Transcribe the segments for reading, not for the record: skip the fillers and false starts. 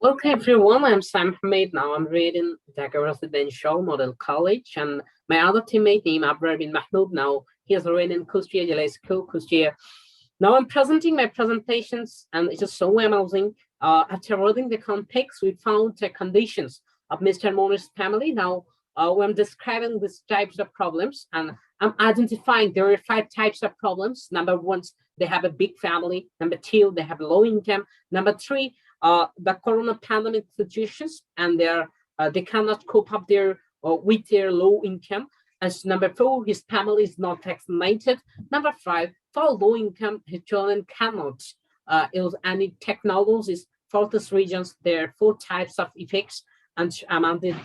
Okay, everyone, I'm Sam Hamid. Now I'm reading the Residential Model College, and my other teammate named Abraham Mahmoud. Now he's reading Kustia Jalai School, Kustia. Now I'm presenting my presentations, and it is so amazing. After reading the context, we found the conditions of Mr. Munir's family. Now, when I'm describing these types of problems, and I'm identifying there are 5 types of problems. Number one, they have a big family. Number two, they have low income. Number three, the corona pandemic situations, and they cannot cope up with their low income. As number four, his family is not vaccinated. Number five, for low income, his children cannot use any technologies for these regions. There are 4 types of effects, and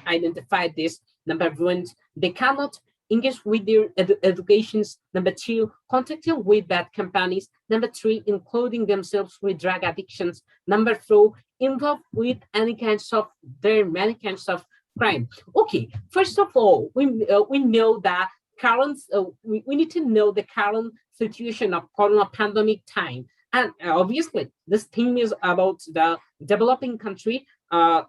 identified this. Number one, they cannot engage with their educations. Number two, contacting with bad companies. Number three, including themselves with drug addictions. Number four, involved with any kinds of many kinds of crime. Okay, first of all, we know that current we need to know the current situation of corona pandemic time, and obviously this theme is about the developing country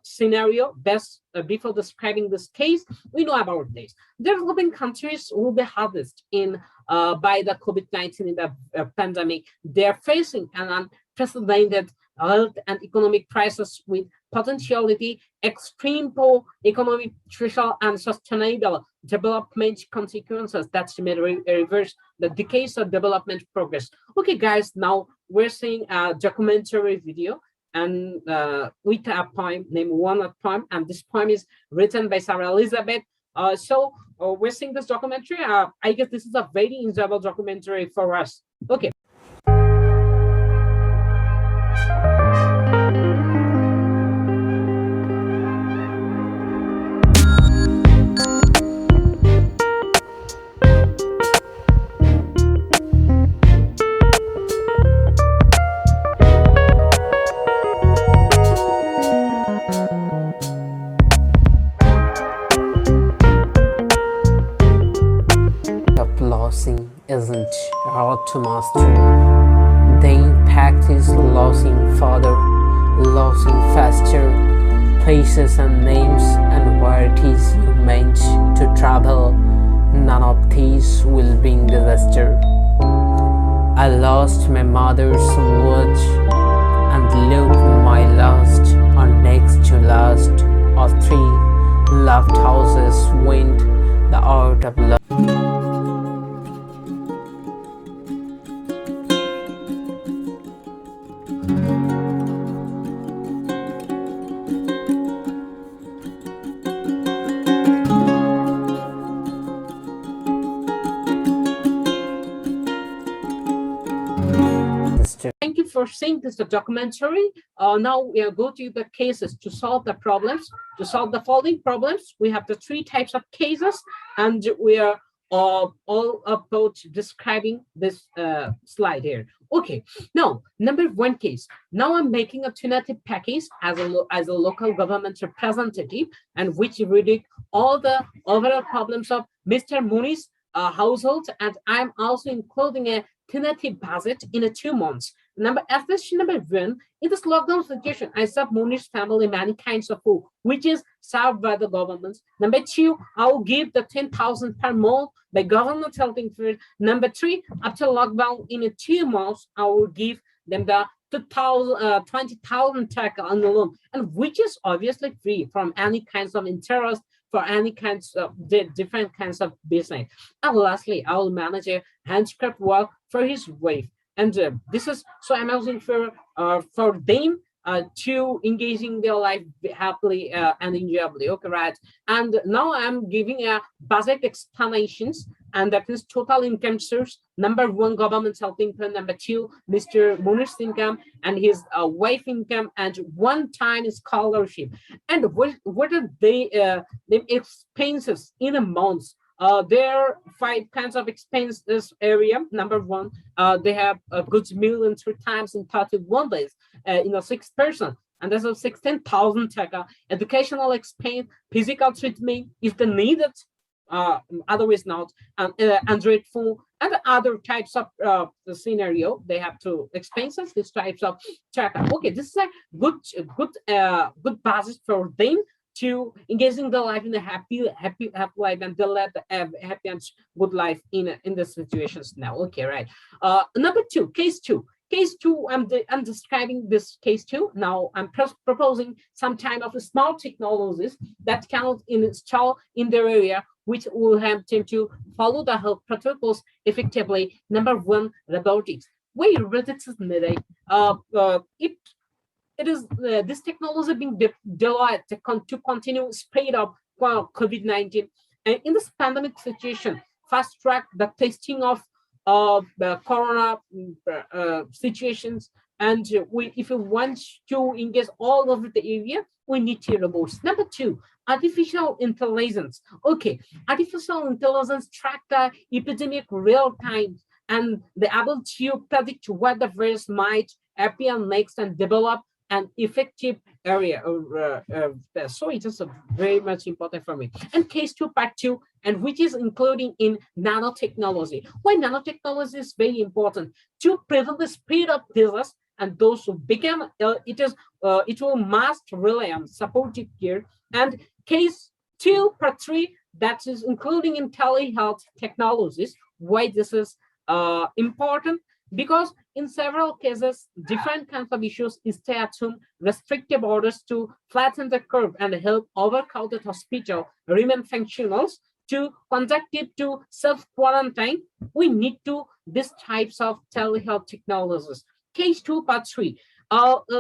scenario. Best before describing this case, we know about this. Developing countries will be hardest in by the COVID-19 in the pandemic. They are facing an unprecedented health and economic crisis with potentiality extreme poor economic, social, and sustainable development consequences that may reverse the decades of development progress. Okay, guys, now we're seeing a documentary video and with a poem named One Poem, and this poem is written by Sarah Elizabeth. We're seeing this documentary. I guess this is a very enjoyable documentary for us. Okay. Losing isn't hard to master. They practice losing further, losing faster, places and names and where it is you meant to travel. None of these will bring disaster. I lost my mother's watch, and look, my last or next to last of 3 loved houses went the art of love. Thank you for seeing this documentary. Now we are going to the cases to solve the problems. To solve the following problems, we have the 3 types of cases, and we are all about describing this slide here. Okay, now number 1 case. Now I'm making a tentative package as a local government representative, and which read all the overall problems of Mr. Munir's household, and I'm also including a tentative budget in 2 months. Especially number 1, in this lockdown situation, I serve Munir's family many kinds of food, which is served by the government. Number 2, I will give the 10,000 per month by government helping food. Number 3, after lockdown in 2 months, I will give them the 20,000 taka on the loan, and which is obviously free from any kinds of interest for any kinds of different kinds of business. And lastly, I will manage a handicraft work for his wife. And this is so amazing for them to engaging their life happily and enjoyably. Okay, right. And now I'm giving a budget explanations, and that is total income source. Number 1, government helping plan. Number 2, Mr. Munir's income and his wife income, and 1-time scholarship. And what are the expenses in a month? There are 5 kinds of expenses area. Number 1, they have a goods meal in 3 times in 31 days, 6 person, and that's 16,000 taka. Educational expense, physical treatment if they need it, otherwise not, Android phone, and other types of scenario. They have to expenses these types of tracker. Okay, this is a good basis for them to engaging the life in a happy life, and they'll let happy and good life in the situations now. Okay, right. Number two, case two. Case two, I'm describing this case two. Now I'm proposing some kind of small technologies that can install in their area, which will help them to follow the health protocols effectively. Number one, robotics. Why robotics is needed? It is this technology being developed to continue spread of COVID-19, and in this pandemic situation, fast track the testing of the corona situations. And if we want to engage all over the area, we need to robots. Number two, artificial intelligence. Okay, artificial intelligence track the epidemic real time and be able to predict what the virus might appear next and develop an effective area. So it is very much important for me. And case two, part two, and which is including in nanotechnology. Why nanotechnology is very important? To prevent the spread of disease, and those who become ill, it will must rely on supportive care. And case two, part three, that is including in telehealth technologies. Why this is important? Because in several cases, different kinds of issues stay at home, restrictive orders to flatten the curve and help overcrowded hospital remain functional to conductive to self-quarantine. We need to these types of telehealth technologies. Case two, part three,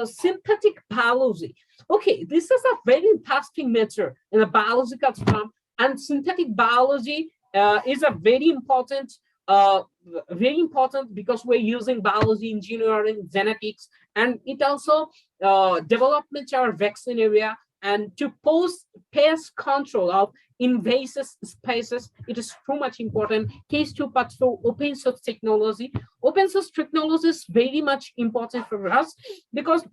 synthetic biology. Okay, this is a very interesting matter in a biological term, and synthetic biology is a very important because we're using biology, engineering, genetics, and it also development our vaccine area, and to pest control of invasive species. It is too much important. Case two, part four, open source technology. Open source technology is very much important for us because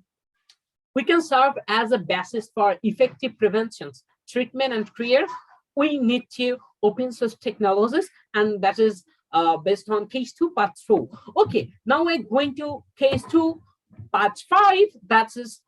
we can serve as a basis for effective preventions, treatment, and care. We need to open source technologies, and that is based on case two, part four. Okay, now we're going to case two, part five. That is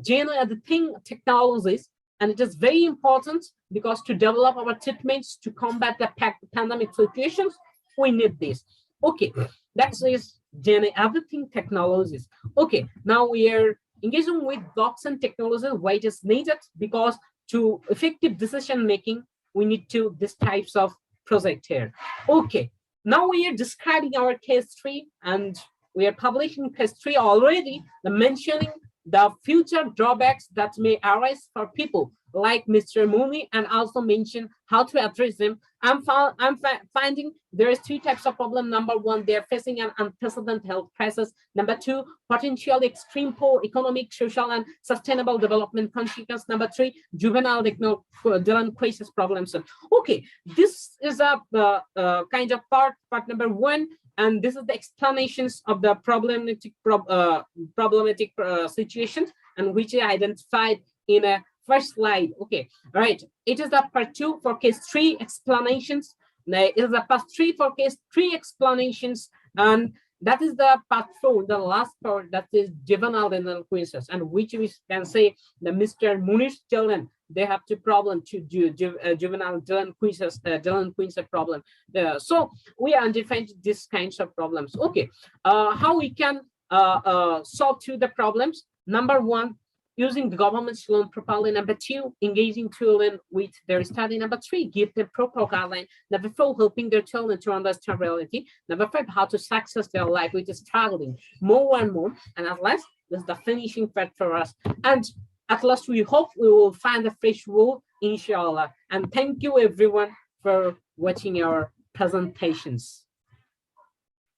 gene editing technologies, and it is very important because to develop our treatments to combat the pandemic situations, we need this. Okay, that is gene editing technologies. Okay, now we are engaging with blockchain technology. Why it is needed? Because to effective decision making, we need to these types of project here. Okay. Now we are describing our case three, and we are publishing case three already, mentioning the future drawbacks that may arise for people like Mr. Munir, and also mention how to address them. I'm finding there is three types of problem. Number one, they're facing an unprecedented health crisis. Number two, potentially extreme poor economic, social, and sustainable development consequences. Number three, juvenile delinquency problems. Okay, this is a kind of part number one, and this is the explanations of the problematic situations, and which I identified in a first slide. Okay, all right. It is the part two for case three explanations. It is the part three for case three explanations, and that is the part four, the last part, that is juvenile delinquencies, and which we can say the Mr. Munir's children, they have the problem to do juvenile delinquency problem. So we identified these kinds of problems. Okay, how we can solve to the problems? Number one, using the government's loan properly. Number two, engaging children with their study. Number three, give them proper guideline. Number four, helping their children to understand reality. Number five, how to success their life, which is struggling more and more. And at last, this is the finishing part for us. And at last, we hope we will find a fresh world, inshallah. And thank you everyone for watching our presentations.